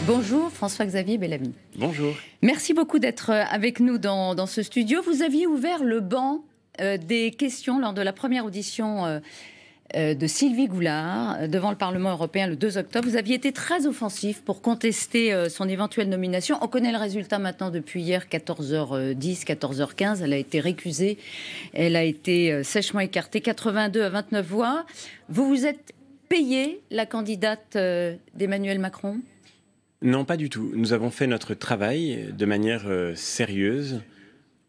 Bonjour François-Xavier Bellamy. Bonjour. Merci beaucoup d'être avec nous dans ce studio. Vous aviez ouvert le banc des questions lors de la première audition de Sylvie Goulard devant le Parlement européen le 2 octobre. Vous aviez été très offensif pour contester son éventuelle nomination. On connaît le résultat maintenant depuis hier, 14h10, 14h15. Elle a été récusée. Elle a été sèchement écartée, 82 à 29 voix. Vous vous êtes payé la candidate d'Emmanuel Macron ? Non, pas du tout. Nous avons fait notre travail de manière sérieuse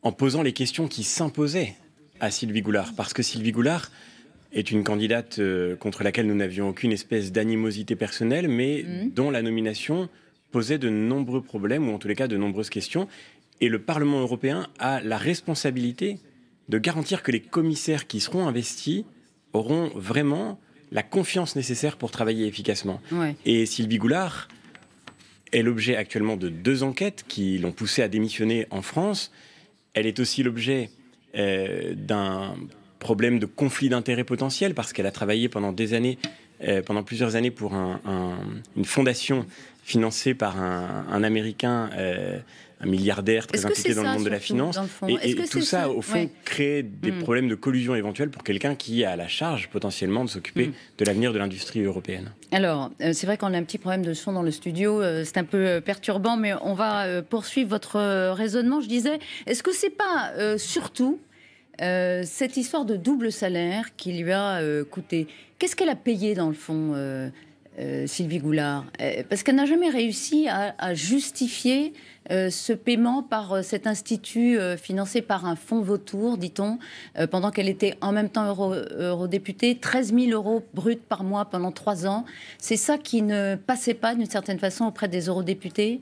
en posant les questions qui s'imposaient à Sylvie Goulard. Parce que Sylvie Goulard est une candidate contre laquelle nous n'avions aucune espèce d'animosité personnelle, mais dont la nomination posait de nombreux problèmes, ou en tous les cas de nombreuses questions. Et le Parlement européen a la responsabilité de garantir que les commissaires qui seront investis auront vraiment la confiance nécessaire pour travailler efficacement. Ouais. Et Sylvie Goulard est l'objet actuellement de 2 enquêtes qui l'ont poussée à démissionner en France. Elle est aussi l'objet d'un problème de conflit d'intérêts potentiel parce qu'elle a travaillé pendant des années, pendant plusieurs années pour une fondation financée par un Américain, un milliardaire très impliqué dans le monde de la finance. Et tout ça, au fond, crée des problèmes de collusion éventuelle pour quelqu'un qui a la charge potentiellement de s'occuper de l'avenir de l'industrie européenne. Alors, c'est vrai qu'on a un petit problème de son dans le studio, c'est un peu perturbant, mais on va poursuivre votre raisonnement. Je disais, est-ce que c'est pas surtout cette histoire de double salaire qui lui a coûté? Qu'est-ce qu'elle a payé dans le fond, Sylvie Goulard? Parce qu'elle n'a jamais réussi à justifier ce paiement par cet institut financé par un fonds vautour, dit-on, pendant qu'elle était en même temps eurodéputée, 13 000 euros bruts par mois pendant 3 ans. C'est ça qui ne passait pas d'une certaine façon auprès des eurodéputés?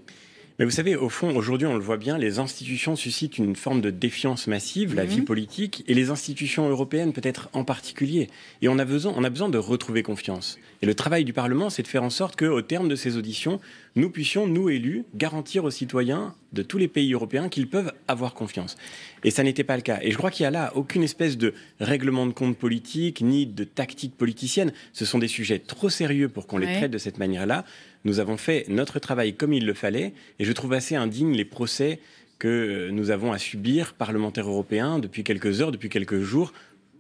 Mais vous savez, au fond, aujourd'hui, on le voit bien, les institutions suscitent une forme de défiance massive, la vie politique, et les institutions européennes peut-être en particulier. Et on a besoin de retrouver confiance. Et le travail du Parlement, c'est de faire en sorte qu'au terme de ces auditions, nous puissions, nous élus, garantir aux citoyens de tous les pays européens qu'ils peuvent avoir confiance. Et ça n'était pas le cas. Et je crois qu'il n'y a là aucune espèce de règlement de compte politique, ni de tactique politicienne. Ce sont des sujets trop sérieux pour qu'on les traite de cette manière-là. Nous avons fait notre travail comme il le fallait, et je trouve assez indigne les procès que nous avons à subir, parlementaires européens, depuis quelques heures, depuis quelques jours,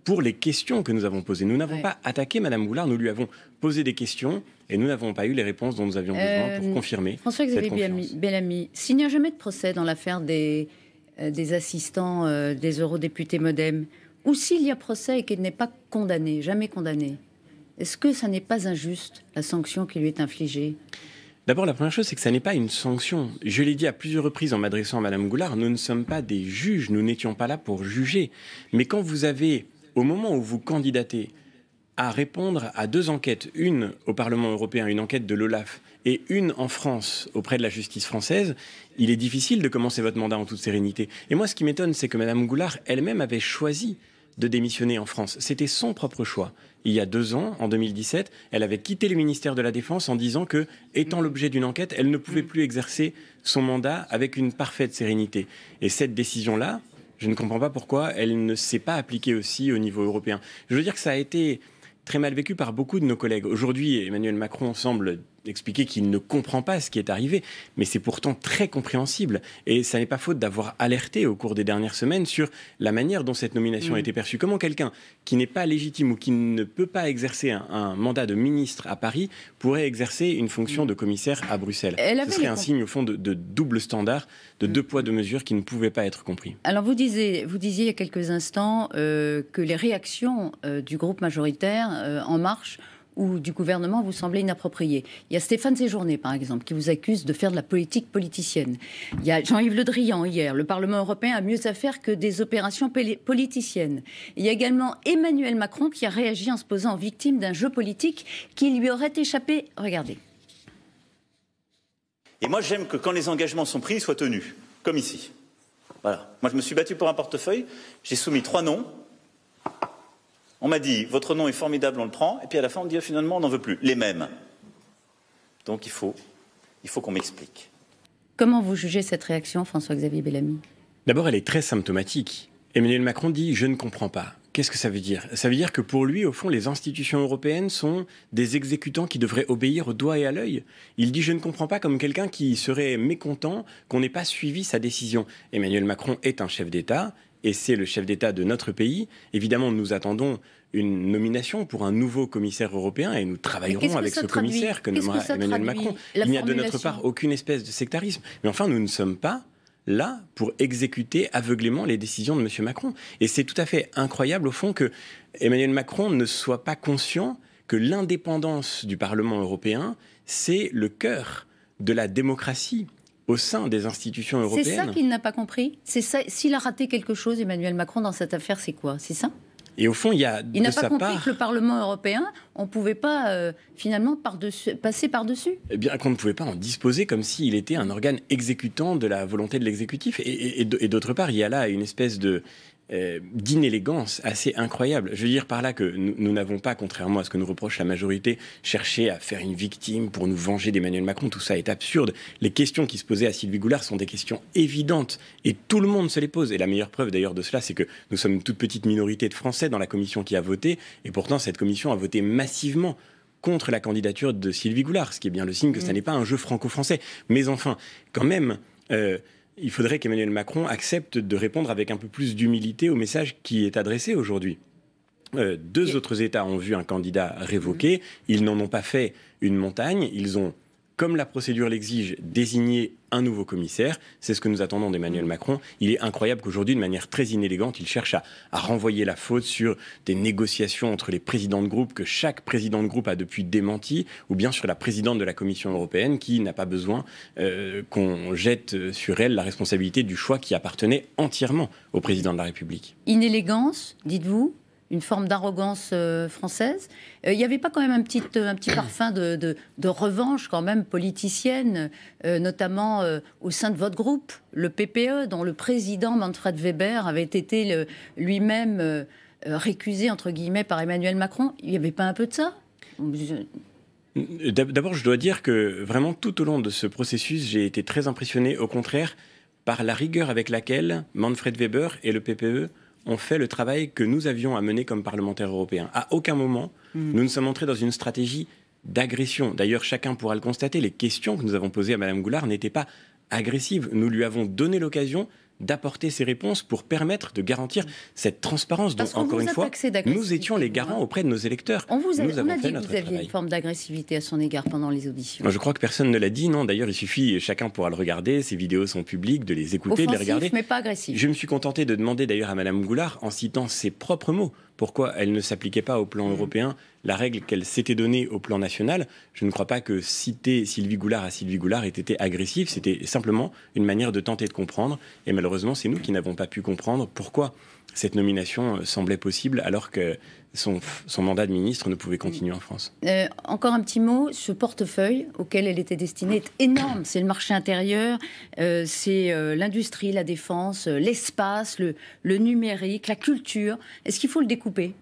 pour les questions que nous avons posées. Nous n'avons pas attaqué Madame Goulard, nous lui avons posé des questions, et nous n'avons pas eu les réponses dont nous avions besoin pour confirmer François-Xavier Bellamy, s'il n'y a jamais de procès dans l'affaire des assistants des eurodéputés Modem, ou s'il y a procès et qu'il n'est pas condamné, jamais condamné, est-ce que ça n'est pas injuste, la sanction qui lui est infligée? D'abord, la première chose, c'est que ça n'est pas une sanction. Je l'ai dit à plusieurs reprises en m'adressant à Madame Goulard, nous ne sommes pas des juges, nous n'étions pas là pour juger. Mais quand vous avez, au moment où vous candidatez, à répondre à 2 enquêtes, une au Parlement européen, une enquête de l'OLAF, et une en France auprès de la justice française, il est difficile de commencer votre mandat en toute sérénité. Et moi, ce qui m'étonne, c'est que Madame Goulard elle-même avait choisi de démissionner en France. C'était son propre choix. Il y a 2 ans, en 2017, elle avait quitté le ministère de la Défense en disant que, étant l'objet d'une enquête, elle ne pouvait plus exercer son mandat avec une parfaite sérénité. Et cette décision-là, je ne comprends pas pourquoi elle ne s'est pas appliquée aussi au niveau européen. Je veux dire que ça a été très mal vécu par beaucoup de nos collègues. Aujourd'hui, Emmanuel Macron semble expliquer qu'il ne comprend pas ce qui est arrivé, mais c'est pourtant très compréhensible. Et ça n'est pas faute d'avoir alerté au cours des dernières semaines sur la manière dont cette nomination a été perçue. Comment quelqu'un qui n'est pas légitime ou qui ne peut pas exercer un mandat de ministre à Paris pourrait exercer une fonction de commissaire à Bruxelles? Ce serait un signe, au fond, de double standard, de 2 poids, 2 mesures qui ne pouvaient pas être compris. Alors, vous disiez il y a quelques instants que les réactions du groupe majoritaire En Marche ou du gouvernement vous semblait inapproprié. Il y a Stéphane Séjourné, par exemple, qui vous accuse de faire de la politique politicienne. Il y a Jean-Yves Le Drian, hier. Le Parlement européen a mieux à faire que des opérations politiciennes. Il y a également Emmanuel Macron qui a réagi en se posant en victime d'un jeu politique qui lui aurait échappé. Regardez. Et moi, j'aime que quand les engagements sont pris, ils soient tenus, comme ici. Voilà. Moi, je me suis battu pour un portefeuille. J'ai soumis 3 noms. On m'a dit, votre nom est formidable, on le prend. Et puis à la fin, on dit, finalement, on n'en veut plus. Les mêmes. Donc il faut qu'on m'explique. Comment vous jugez cette réaction, François-Xavier Bellamy? D'abord, elle est très symptomatique. Emmanuel Macron dit « je ne comprends pas ». Qu'est-ce que ça veut dire? Ça veut dire que pour lui, au fond, les institutions européennes sont des exécutants qui devraient obéir au doigt et à l'œil. Il dit « je ne comprends pas » comme quelqu'un qui serait mécontent qu'on n'ait pas suivi sa décision. Emmanuel Macron est un chef d'État et c'est le chef d'État de notre pays. Évidemment, nous attendons une nomination pour un nouveau commissaire européen et nous travaillerons avec ce commissaire que nommera Emmanuel Macron. Il n'y a de notre part aucune espèce de sectarisme. Mais enfin, nous ne sommes pas là pour exécuter aveuglément les décisions de M. Macron. Et c'est tout à fait incroyable, au fond, que Emmanuel Macron ne soit pas conscient que l'indépendance du Parlement européen, c'est le cœur de la démocratie au sein des institutions européennes. C'est ça qu'il n'a pas compris. C'est ça. S'il a raté quelque chose, Emmanuel Macron, dans cette affaire, c'est quoi? C'est ça? Et au fond, il n'a pas compris que le Parlement européen, on ne pouvait pas finalement passer par-dessus. Eh bien, qu'on ne pouvait pas en disposer comme s'il était un organe exécutant de la volonté de l'exécutif. Et d'autre part, il y a là une espèce d'inélégance assez incroyable. Je veux dire par là que nous n'avons pas, contrairement à ce que nous reproche la majorité, cherché à faire une victime pour nous venger d'Emmanuel Macron. Tout ça est absurde. Les questions qui se posaient à Sylvie Goulard sont des questions évidentes et tout le monde se les pose. Et la meilleure preuve d'ailleurs de cela, c'est que nous sommes une toute petite minorité de Français dans la commission qui a voté et pourtant cette commission a voté massivement contre la candidature de Sylvie Goulard, ce qui est bien le signe que ça n'est pas un jeu franco-français. Mais enfin, quand même... il faudrait qu'Emmanuel Macron accepte de répondre avec un peu plus d'humilité au message qui est adressé aujourd'hui. Deux autres États ont vu un candidat révoqué. Ils n'en ont pas fait une montagne. Ils ont, comme la procédure l'exige, désigné un nouveau commissaire. C'est ce que nous attendons d'Emmanuel Macron. Il est incroyable qu'aujourd'hui, de manière très inélégante, il cherche à renvoyer la faute sur des négociations entre les présidents de groupe que chaque président de groupe a depuis démenti, ou bien sur la présidente de la Commission européenne qui n'a pas besoin qu'on jette sur elle la responsabilité du choix qui appartenait entièrement au président de la République. Inélégance, dites-vous? Une forme d'arrogance française. Il n'y avait pas quand même un petit parfum de revanche quand même politicienne, notamment au sein de votre groupe, le PPE, dont le président Manfred Weber avait été lui-même récusé, entre guillemets, par Emmanuel Macron. Il n'y avait pas un peu de ça? D'abord, je dois dire que vraiment tout au long de ce processus, j'ai été très impressionné, au contraire, par la rigueur avec laquelle Manfred Weber et le PPE ont fait le travail que nous avions à mener comme parlementaires européens. À aucun moment, nous ne sommes entrés dans une stratégie d'agression. D'ailleurs, chacun pourra le constater, les questions que nous avons posées à Mme Goulard n'étaient pas agressives. Nous lui avons donné l'occasion d'apporter ces réponses pour permettre de garantir cette transparence. Donc, encore une fois, nous étions les garants auprès de nos électeurs. On a dit que vous aviez une forme d'agressivité à son égard pendant les auditions. Je crois que personne ne l'a dit, non. D'ailleurs, il suffit, chacun pourra le regarder, ces vidéos sont publiques, de les écouter, de les regarder. Mais pas agressif. Je me suis contenté de demander d'ailleurs à Mme Goulard, en citant ses propres mots, pourquoi elle ne s'appliquait pas au plan européen la règle qu'elle s'était donnée au plan national. Je ne crois pas que citer Sylvie Goulard à Sylvie Goulard ait été agressif, c'était simplement une manière de tenter de comprendre. Et malheureusement, c'est nous qui n'avons pas pu comprendre pourquoi cette nomination semblait possible alors que son mandat de ministre ne pouvait continuer en France. Encore un petit mot, ce portefeuille auquel elle était destinée est énorme. C'est le marché intérieur, c'est l'industrie, la défense, l'espace, le numérique, la culture. Est-ce qu'il faut le découper ?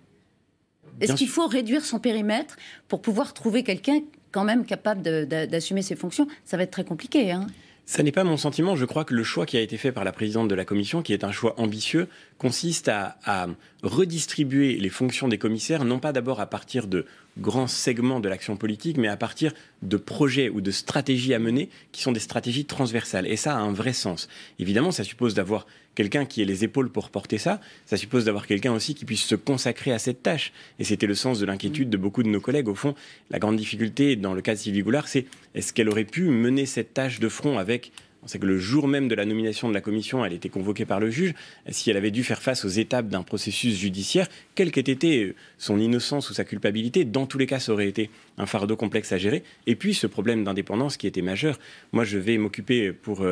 Est-ce qu'il faut réduire son périmètre pour pouvoir trouver quelqu'un quand même capable d'assumer ses fonctions? Ça va être très compliqué, hein. Ça n'est pas mon sentiment. Je crois que le choix qui a été fait par la présidente de la Commission, qui est un choix ambitieux, consiste à redistribuer les fonctions des commissaires, non pas d'abord à partir de grands segments de l'action politique, mais à partir de projets ou de stratégies à mener qui sont des stratégies transversales. Et ça a un vrai sens. Évidemment, ça suppose d'avoir quelqu'un qui ait les épaules pour porter ça. Ça suppose d'avoir quelqu'un aussi qui puisse se consacrer à cette tâche. Et c'était le sens de l'inquiétude de beaucoup de nos collègues. Au fond, la grande difficulté dans le cas de Sylvie Goulard, c'est est-ce qu'elle aurait pu mener cette tâche de front avec... On sait que le jour même de la nomination de la commission, elle était convoquée par le juge. Si elle avait dû faire face aux étapes d'un processus judiciaire, quelle qu'ait été son innocence ou sa culpabilité, dans tous les cas, ça aurait été un fardeau complexe à gérer. Et puis, ce problème d'indépendance qui était majeur. Moi, je vais m'occuper pour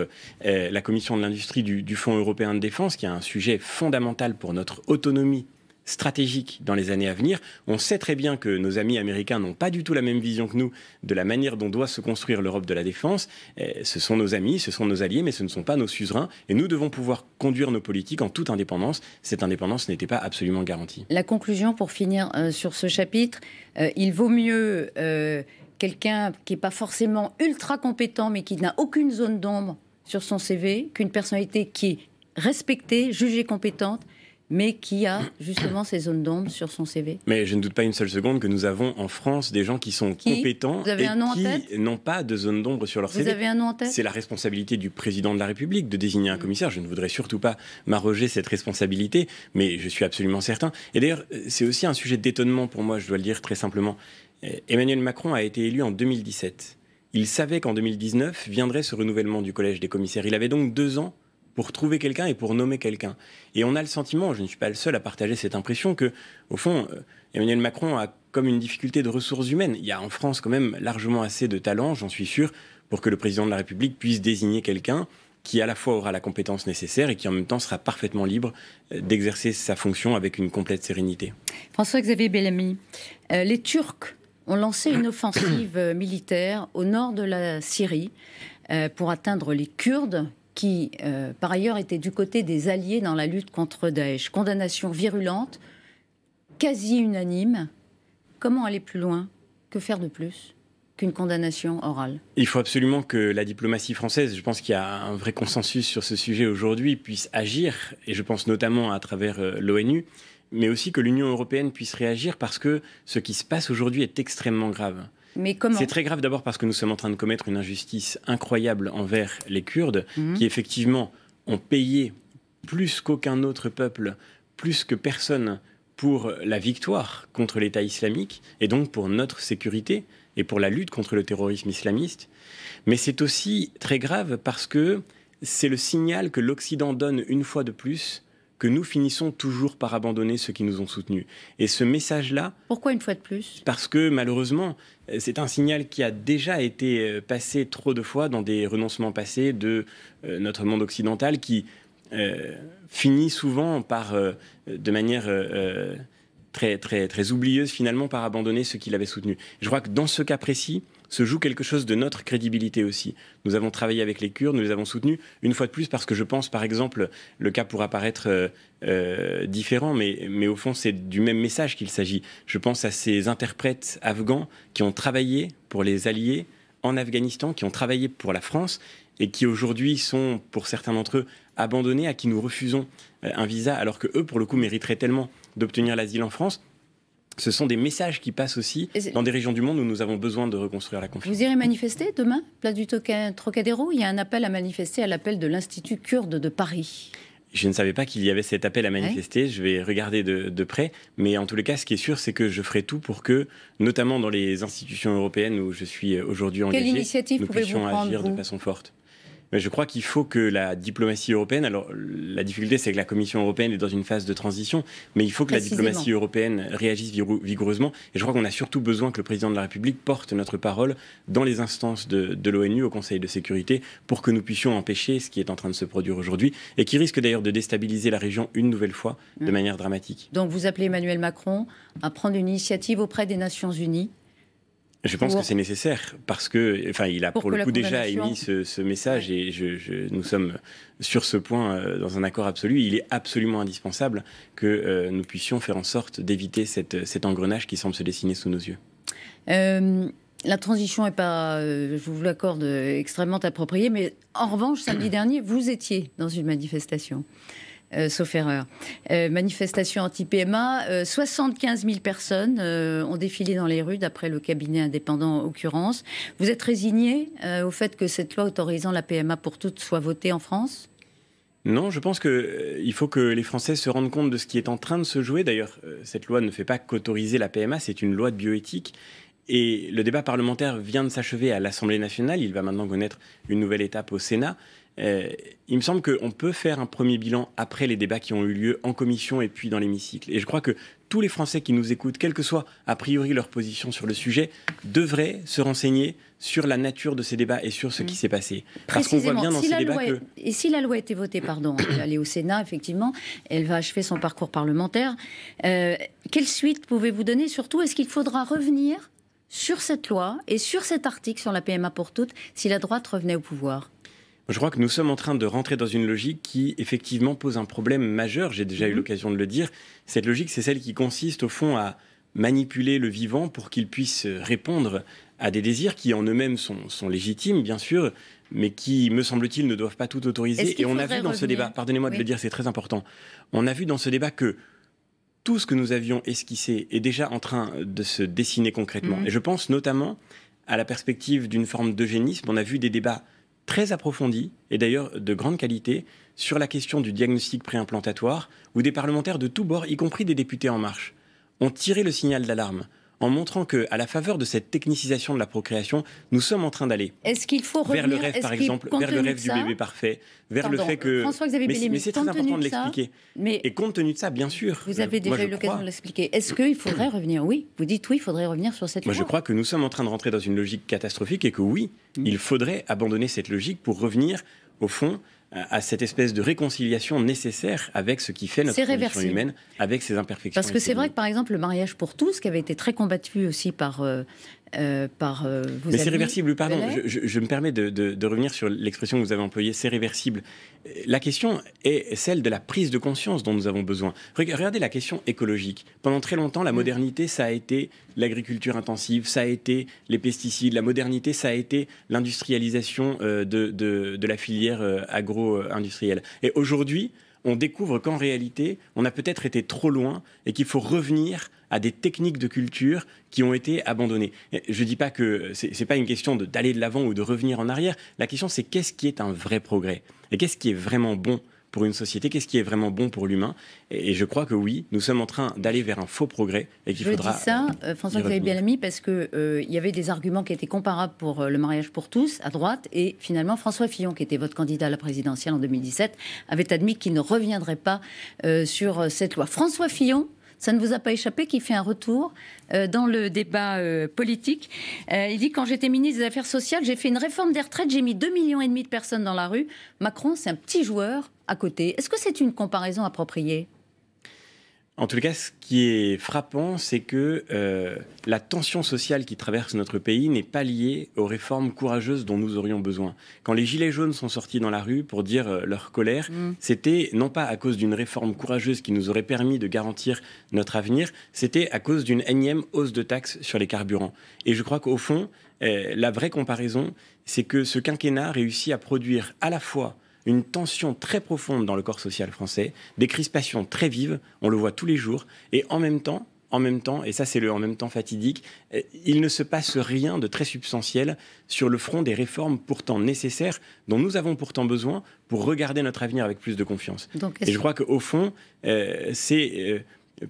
la commission de l'industrie du Fonds européen de défense, qui est un sujet fondamental pour notre autonomie stratégique dans les années à venir. On sait très bien que nos amis américains n'ont pas du tout la même vision que nous de la manière dont doit se construire l'Europe de la défense. Ce sont nos amis, ce sont nos alliés, mais ce ne sont pas nos suzerains. Et nous devons pouvoir conduire nos politiques en toute indépendance. Cette indépendance n'était pas absolument garantie. La conclusion, pour finir sur ce chapitre, il vaut mieux quelqu'un qui n'est pas forcément ultra compétent, mais qui n'a aucune zone d'ombre sur son CV, qu'une personnalité qui est respectée, jugée compétente, mais qui a justement ces zones d'ombre sur son CV? Mais je ne doute pas une seule seconde que nous avons en France des gens qui sont compétents et qui n'ont pas de zone d'ombre sur leur CV. Vous avez un nom en tête? C'est la responsabilité du président de la République de désigner un commissaire. Je ne voudrais surtout pas m'arroger cette responsabilité, mais je suis absolument certain. Et d'ailleurs, c'est aussi un sujet d'étonnement pour moi, je dois le dire très simplement. Emmanuel Macron a été élu en 2017. Il savait qu'en 2019 viendrait ce renouvellement du collège des commissaires. Il avait donc 2 ans pour trouver quelqu'un et pour nommer quelqu'un. Et on a le sentiment, je ne suis pas le seul à partager cette impression, que, au fond, Emmanuel Macron a comme une difficulté de ressources humaines. Il y a en France quand même largement assez de talent, j'en suis sûr, pour que le président de la République puisse désigner quelqu'un qui à la fois aura la compétence nécessaire et qui en même temps sera parfaitement libre d'exercer sa fonction avec une complète sérénité. François-Xavier Bellamy, les Turcs ont lancé une offensive militaire au nord de la Syrie pour atteindre les Kurdes, qui, par ailleurs, étaient du côté des alliés dans la lutte contre Daesh. Condamnation virulente, quasi unanime. Comment aller plus loin? Que faire de plus qu'une condamnation orale? Il faut absolument que la diplomatie française, je pense qu'il y a un vrai consensus sur ce sujet aujourd'hui, puisse agir, et je pense notamment à travers l'ONU, mais aussi que l'Union européenne puisse réagir parce que ce qui se passe aujourd'hui est extrêmement grave. Mais comment? C'est très grave d'abord parce que nous sommes en train de commettre une injustice incroyable envers les Kurdes, qui effectivement ont payé plus qu'aucun autre peuple, plus que personne, pour la victoire contre l'État islamique, et donc pour notre sécurité et pour la lutte contre le terrorisme islamiste. Mais c'est aussi très grave parce que c'est le signal que l'Occident donne une fois de plus que nous finissons toujours par abandonner ceux qui nous ont soutenus. Et ce message-là... Pourquoi une fois de plus? Parce que malheureusement, c'est un signal qui a déjà été passé trop de fois dans des renoncements passés de notre monde occidental qui finit souvent par, de manière très oublieuse finalement, par abandonner ceux qui l'avaient soutenu. Je crois que dans ce cas précis, se joue quelque chose de notre crédibilité aussi. Nous avons travaillé avec les Kurdes, nous les avons soutenus, une fois de plus parce que je pense, par exemple, le cas pourra paraître différent, mais au fond, c'est du même message qu'il s'agit. Je pense à ces interprètes afghans qui ont travaillé pour les alliés en Afghanistan, qui ont travaillé pour la France et qui aujourd'hui sont, pour certains d'entre eux, abandonnés, à qui nous refusons un visa, alors que eux, pour le coup, mériteraient tellement d'obtenir l'asile en France. Ce sont des messages qui passent aussi dans des régions du monde où nous avons besoin de reconstruire la confiance. Vous irez manifester demain, place du Trocadéro? Il y a un appel à manifester à l'appel de l'Institut kurde de Paris. Je ne savais pas qu'il y avait cet appel à manifester, je vais regarder de près, mais en tous les cas, ce qui est sûr, c'est que je ferai tout pour que, notamment dans les institutions européennes où je suis aujourd'hui engagé, nous puissions agir de façon forte. Mais je crois qu'il faut que la diplomatie européenne, alors la difficulté c'est que la Commission européenne est dans une phase de transition, mais il faut que la diplomatie européenne réagisse vigoureusement. Et je crois qu'on a surtout besoin que le président de la République porte notre parole dans les instances de l'ONU, au Conseil de sécurité, pour que nous puissions empêcher ce qui est en train de se produire aujourd'hui et qui risque d'ailleurs de déstabiliser la région une nouvelle fois de manière dramatique. Donc vous appelez Emmanuel Macron à prendre une initiative auprès des Nations Unies? Je pense que c'est nécessaire parce que, enfin, il a pour le coup déjà émis ce message et nous sommes sur ce point dans un accord absolu. Il est absolument indispensable que nous puissions faire en sorte d'éviter cet engrenage qui semble se dessiner sous nos yeux. La transition n'est pas, je vous l'accorde, extrêmement appropriée, mais en revanche, samedi dernier, vous étiez dans une manifestation. Sauf erreur. Manifestation anti-PMA, 75 000 personnes ont défilé dans les rues, d'après le cabinet indépendant en l'occurrence. Vous êtes résigné au fait que cette loi autorisant la PMA pour toutes soit votée en France ? Non, je pense qu'il faut que les Français se rendent compte de ce qui est en train de se jouer. D'ailleurs, cette loi ne fait pas qu'autoriser la PMA, c'est une loi de bioéthique. Et le débat parlementaire vient de s'achever à l'Assemblée nationale. Il va maintenant connaître une nouvelle étape au Sénat. Il me semble qu'on peut faire un premier bilan après les débats qui ont eu lieu en commission et puis dans l'hémicycle. Et je crois que tous les Français qui nous écoutent, quelle que soit a priori leur position sur le sujet, devraient se renseigner sur la nature de ces débats et sur ce qui s'est passé. Parce qu'on voit bien dans ces débats que... Et si la loi a été votée, elle est au Sénat, effectivement, elle va achever son parcours parlementaire. Quelle suite pouvez-vous donner? Surtout, est-ce qu'il faudra revenir sur cette loi et sur cet article sur la PMA pour toutes si la droite revenait au pouvoir? Je crois que nous sommes en train de rentrer dans une logique qui, effectivement, pose un problème majeur. J'ai déjà eu l'occasion de le dire. Cette logique, c'est celle qui consiste, au fond, à manipuler le vivant pour qu'il puisse répondre à des désirs qui, en eux-mêmes, sont légitimes, bien sûr, mais qui, me semble-t-il, ne doivent pas tout autoriser. Et on a vu dans ce débat, pardonnez-moi de le dire, c'est très important, on a vu dans ce débat que tout ce que nous avions esquissé est déjà en train de se dessiner concrètement. Et je pense notamment à la perspective d'une forme d'eugénisme. On a vu des débats très approfondis, et d'ailleurs de grande qualité, sur la question du diagnostic préimplantatoire, où des parlementaires de tous bords, y compris des députés En Marche, ont tiré le signal d'alarme en montrant qu'à la faveur de cette technicisation de la procréation, nous sommes en train d'aller vers le rêve, par exemple, vers le rêve du bébé parfait, vers le fait que... Mais c'est très important de l'expliquer. Et compte tenu de ça, bien sûr... Vous avez déjà eu l'occasion de l'expliquer. Est-ce qu'il faudrait revenir? Oui, vous dites oui, il faudrait revenir sur cette loi. Moi, je crois que nous sommes en train de rentrer dans une logique catastrophique et que oui, il faudrait abandonner cette logique pour revenir, au fond, à cette espèce de réconciliation nécessaire avec ce qui fait notre condition humaine, avec ses imperfections. Parce que c'est vrai que, par exemple, le mariage pour tous, qui avait été très combattu aussi par mais c'est réversible, pardon, je me permets de revenir sur l'expression que vous avez employée, c'est réversible. La question est celle de la prise de conscience dont nous avons besoin. Regardez la question écologique. Pendant très longtemps, la modernité, ça a été l'agriculture intensive, ça a été les pesticides, la modernité, ça a été l'industrialisation de la filière agro-industrielle. Et aujourd'hui, on découvre qu'en réalité, on a peut-être été trop loin et qu'il faut revenir à des techniques de culture qui ont été abandonnées. Je ne dis pas que ce n'est pas une question d'aller de l'avant ou de revenir en arrière. La question, c'est qu'est-ce qui est un vrai progrès? Et qu'est-ce qui est vraiment bon pour une société? Qu'est-ce qui est vraiment bon pour l'humain? Et je crois que oui, nous sommes en train d'aller vers un faux progrès et qu'il faudra... Je dis ça, François-Xavier Bellamy, parce qu'il y avait des arguments qui étaient comparables pour le mariage pour tous, à droite, et finalement François Fillon, qui était votre candidat à la présidentielle en 2017, avait admis qu'il ne reviendrait pas sur cette loi. François Fillon, ça ne vous a pas échappé, qu'il fait un retour dans le débat politique. Il dit « Quand j'étais ministre des Affaires sociales, j'ai fait une réforme des retraites, j'ai mis 2,5 millions de personnes dans la rue. Macron, c'est un petit joueur à côté. » Est-ce que c'est une comparaison appropriée ? En tout cas, ce qui est frappant, c'est que la tension sociale qui traverse notre pays n'est pas liée aux réformes courageuses dont nous aurions besoin. Quand les Gilets jaunes sont sortis dans la rue pour dire leur colère, c'était non pas à cause d'une réforme courageuse qui nous aurait permis de garantir notre avenir, c'était à cause d'une énième hausse de taxes sur les carburants. Et je crois qu'au fond, la vraie comparaison, c'est que ce quinquennat réussit à produire à la fois une tension très profonde dans le corps social français, des crispations très vives, on le voit tous les jours, et en même temps, et ça c'est le en même temps fatidique, il ne se passe rien de très substantiel sur le front des réformes pourtant nécessaires, dont nous avons pourtant besoin pour regarder notre avenir avec plus de confiance. Et je crois qu'au fond, c'est...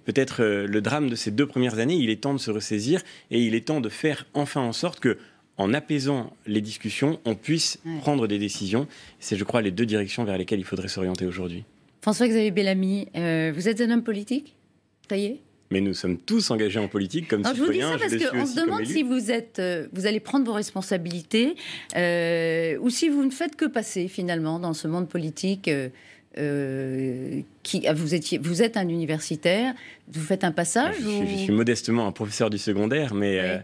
peut-être le drame de ces 2 premières années, il est temps de se ressaisir et il est temps de faire enfin en sorte que, en apaisant les discussions, on puisse prendre des décisions. C'est, je crois, les 2 directions vers lesquelles il faudrait s'orienter aujourd'hui. François-Xavier Bellamy, vous êtes un homme politique? Ça y est? Mais nous sommes tous engagés en politique comme citoyens. Je vous dis ça parce qu'on se demande si vous allez prendre vos responsabilités ou si vous ne faites que passer, finalement, dans ce monde politique. Vous êtes un universitaire, vous faites un passage je suis modestement un professeur du secondaire, mais...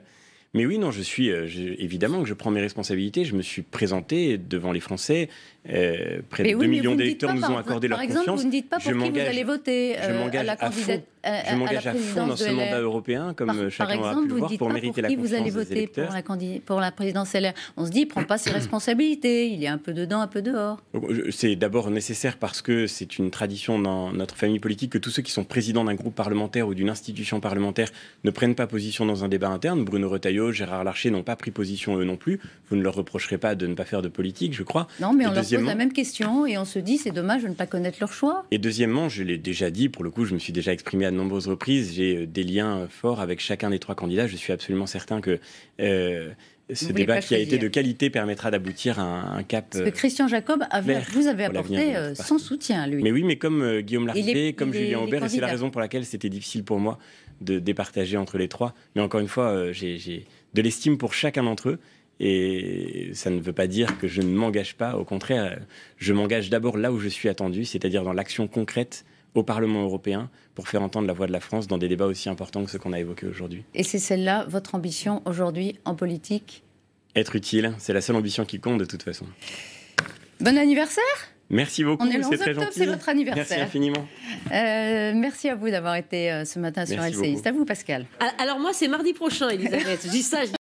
Mais oui, non, évidemment que je prends mes responsabilités. Je me suis présenté devant les Français. Près de 2 millions d'électeurs nous ont accordé leur confiance. Par exemple, vous ne dites pas pour qui vous allez voter à la candidature. Je m'engage à fond dans ce mandat européen, comme chacun aura pu le voir, pour mériter la confiance des électeurs. Par exemple, vous ne dites pas pour la présidence LR. On se dit, il ne prend pas ses responsabilités. Il est un peu dedans, un peu dehors. C'est d'abord nécessaire parce que c'est une tradition dans notre famille politique que tous ceux qui sont présidents d'un groupe parlementaire ou d'une institution parlementaire ne prennent pas position dans un débat interne. Bruno Retailleau, Gérard Larcher n'ont pas pris position eux non plus. Vous ne leur reprocherez pas de ne pas faire de politique, je crois. Non, mais on leur pose la même question et on se dit, c'est dommage de ne pas connaître leur choix. Et deuxièmement, je l'ai déjà dit, pour le coup, je me suis déjà exprimé à de nombreuses reprises, j'ai des liens forts avec chacun des 3 candidats. Je suis absolument certain que ce débat qui a été de qualité permettra d'aboutir à un cap. Parce que Christian Jacob, vous avez apporté son soutien, lui. Mais oui, mais comme Guillaume Larrivé, comme Julien Aubert, et c'est la raison pour laquelle c'était difficile pour moi de départager entre les 3. Mais encore une fois, j'ai de l'estime pour chacun d'entre eux. Et ça ne veut pas dire que je ne m'engage pas. Au contraire, je m'engage d'abord là où je suis attendu, c'est-à-dire dans l'action concrète au Parlement européen pour faire entendre la voix de la France dans des débats aussi importants que ceux qu'on a évoqués aujourd'hui. Et c'est celle-là, votre ambition aujourd'hui en politique? Être utile, c'est la seule ambition qui compte de toute façon. Bon anniversaire! Merci beaucoup, c'est très gentil. C'est votre anniversaire. Merci infiniment. Merci à vous d'avoir été ce matin sur LCI. C'est à vous, Pascal. Alors moi, c'est mardi prochain, Elisabeth. Je dis ça.